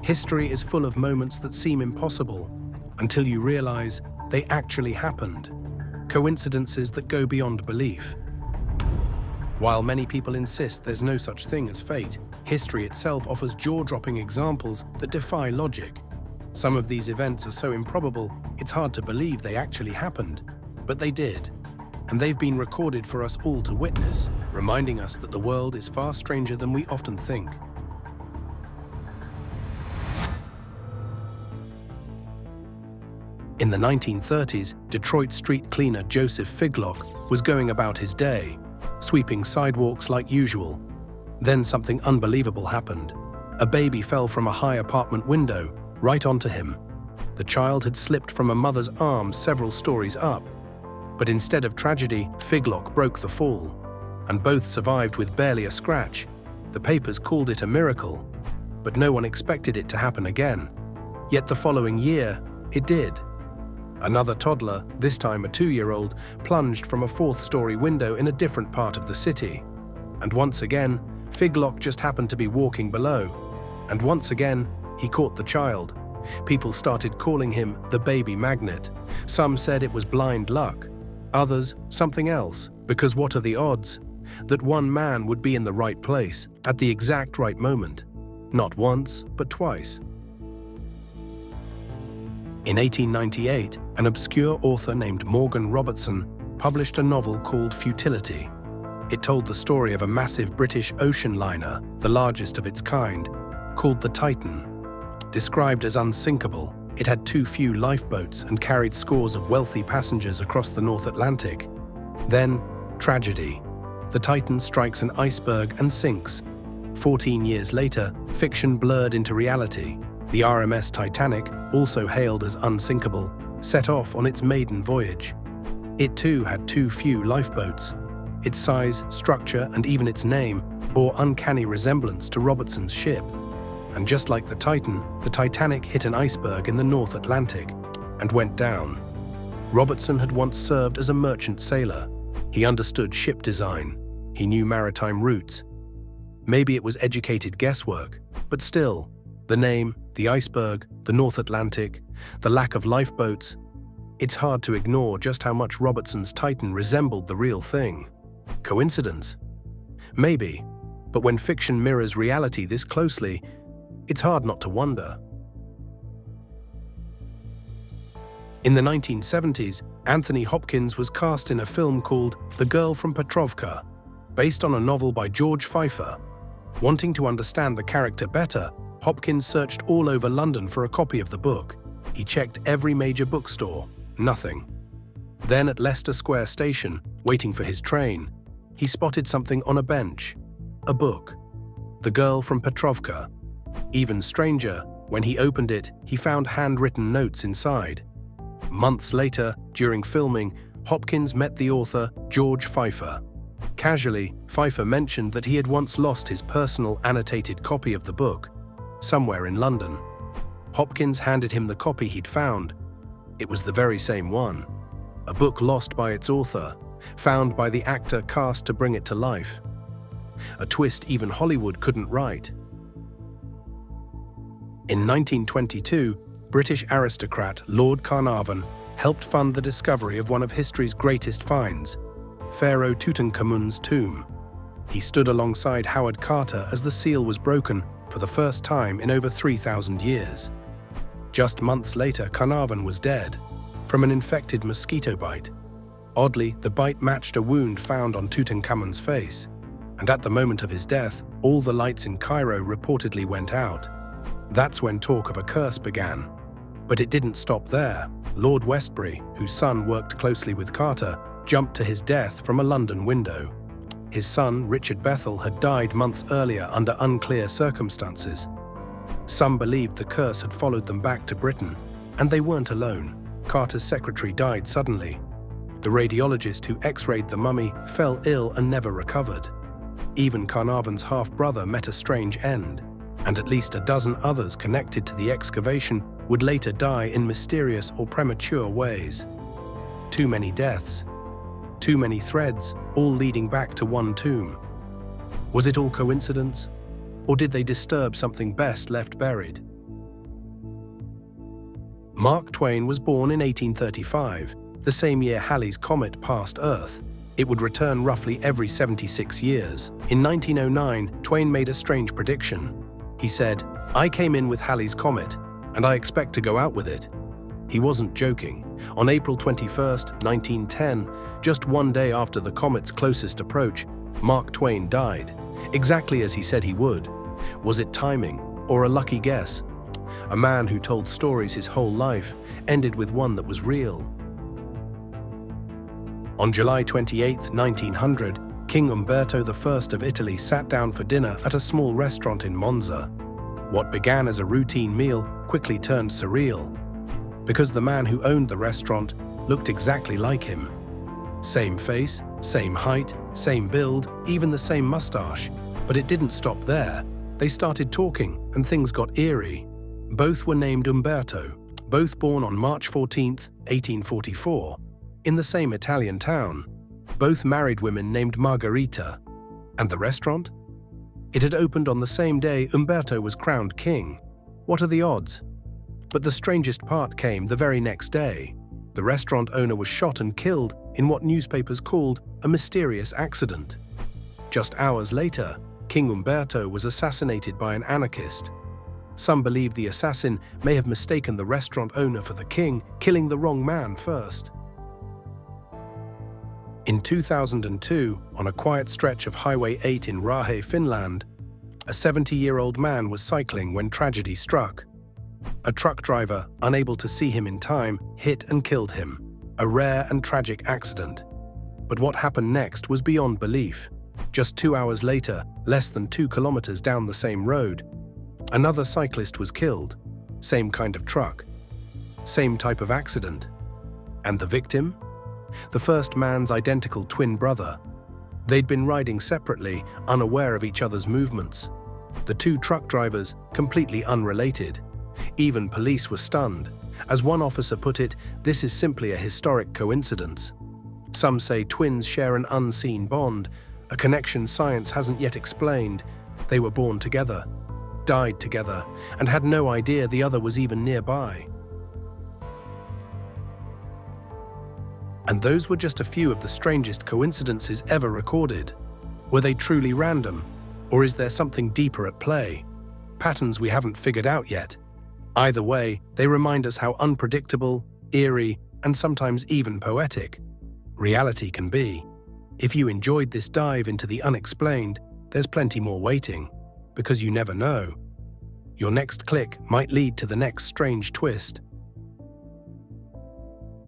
History is full of moments that seem impossible until you realize they actually happened. Coincidences that go beyond belief. While many people insist there's no such thing as fate, history itself offers jaw-dropping examples that defy logic. Some of these events are so improbable, it's hard to believe they actually happened. But they did. And they've been recorded for us all to witness, reminding us that the world is far stranger than we often think. In the 1930s, Detroit street cleaner Joseph Figlock was going about his day, sweeping sidewalks like usual. Then something unbelievable happened. A baby fell from a high apartment window right onto him. The child had slipped from a mother's arms several stories up. But instead of tragedy, Figlock broke the fall, and both survived with barely a scratch. The papers called it a miracle, but no one expected it to happen again. Yet the following year, it did. Another toddler, this time a 2-year-old, plunged from a 4th-story window in a different part of the city. And once again, Figlock just happened to be walking below. And once again, he caught the child. People started calling him the baby magnet. Some said it was blind luck. Others, something else, because what are the odds that one man would be in the right place at the exact right moment? Not once, but twice. In 1898, an obscure author named Morgan Robertson published a novel called Futility. It told the story of a massive British ocean liner, the largest of its kind, called the Titan. Described as unsinkable, it had too few lifeboats and carried scores of wealthy passengers across the North Atlantic. Then, tragedy. The Titan strikes an iceberg and sinks. 14 years later, fiction blurred into reality. The RMS Titanic, also hailed as unsinkable, set off on its maiden voyage. It too had too few lifeboats. Its size, structure, and even its name bore uncanny resemblance to Robertson's ship. And just like the Titan, the Titanic hit an iceberg in the North Atlantic and went down. Robertson had once served as a merchant sailor. He understood ship design. He knew maritime routes. Maybe it was educated guesswork, but still, the name, the iceberg, the North Atlantic, the lack of lifeboats, it's hard to ignore just how much Robertson's Titan resembled the real thing. Coincidence? Maybe, but when fiction mirrors reality this closely, it's hard not to wonder. In the 1970s, Anthony Hopkins was cast in a film called The Girl from Petrovka, based on a novel by George Pfeiffer. Wanting to understand the character better, Hopkins searched all over London for a copy of the book. He checked every major bookstore. Nothing. Then at Leicester Square Station, waiting for his train, he spotted something on a bench. A book. The Girl from Petrovka. Even stranger, when he opened it, he found handwritten notes inside. Months later, during filming, Hopkins met the author, George Pfeiffer. Casually, Pfeiffer mentioned that he had once lost his personal annotated copy of the book, somewhere in London. Hopkins handed him the copy he'd found. It was the very same one. A book lost by its author, found by the actor cast to bring it to life. A twist even Hollywood couldn't write. In 1922, British aristocrat Lord Carnarvon helped fund the discovery of one of history's greatest finds, Pharaoh Tutankhamun's tomb. He stood alongside Howard Carter as the seal was broken for the first time in over 3,000 years. Just months later, Carnarvon was dead from an infected mosquito bite. Oddly, the bite matched a wound found on Tutankhamun's face, and at the moment of his death, all the lights in Cairo reportedly went out. That's when talk of a curse began. But it didn't stop there. Lord Westbury, whose son worked closely with Carter, jumped to his death from a London window. His son, Richard Bethel, had died months earlier under unclear circumstances. Some believed the curse had followed them back to Britain, and they weren't alone. Carter's secretary died suddenly. The radiologist who x-rayed the mummy fell ill and never recovered. Even Carnarvon's half-brother met a strange end, and at least a dozen others connected to the excavation would later die in mysterious or premature ways. Too many deaths. Too many threads, all leading back to one tomb. Was it all coincidence? Or did they disturb something best left buried? Mark Twain was born in 1835, the same year Halley's Comet passed Earth. It would return roughly every 76 years. In 1909, Twain made a strange prediction. He said, "I came in with Halley's Comet, and I expect to go out with it." He wasn't joking. On April 21, 1910, just one day after the comet's closest approach, Mark Twain died, exactly as he said he would. Was it timing, or a lucky guess? A man who told stories his whole life ended with one that was real. On July 28, 1900, King Ombberto I of Italy sat down for dinner at a small restaurant in Monza. What began as a routine meal quickly turned surreal, because the man who owned the restaurant looked exactly like him. Same face, same height, same build, even the same mustache. But it didn't stop there. They started talking, and things got eerie. Both were named Ombberto, both born on March 14, 1844, in the same Italian town. Both married women named Margherita. And the restaurant? It had opened on the same day Ombberto was crowned king. What are the odds? But the strangest part came the very next day. The restaurant owner was shot and killed in what newspapers called a mysterious accident. Just hours later, King Ombberto was assassinated by an anarchist. Some believe the assassin may have mistaken the restaurant owner for the king, killing the wrong man first. In 2002, on a quiet stretch of Highway 8 in Rahe, Finland, a 70-year-old man was cycling when tragedy struck. A truck driver, unable to see him in time, hit and killed him. A rare and tragic accident. But what happened next was beyond belief. Just 2 hours later, less than 2 kilometers down the same road, another cyclist was killed. Same kind of truck. Same type of accident. And the victim? The first man's identical twin brother. They'd been riding separately, unaware of each other's movements. The two truck drivers, completely unrelated. Even police were stunned. As one officer put it, this is simply a historic coincidence. Some say twins share an unseen bond, a connection science hasn't yet explained. They were born together, died together, and had no idea the other was even nearby. And those were just a few of the strangest coincidences ever recorded. Were they truly random? Or is there something deeper at play? Patterns we haven't figured out yet. Either way, they remind us how unpredictable, eerie, and sometimes even poetic reality can be. If you enjoyed this dive into the unexplained, there's plenty more waiting, because you never know. Your next click might lead to the next strange twist.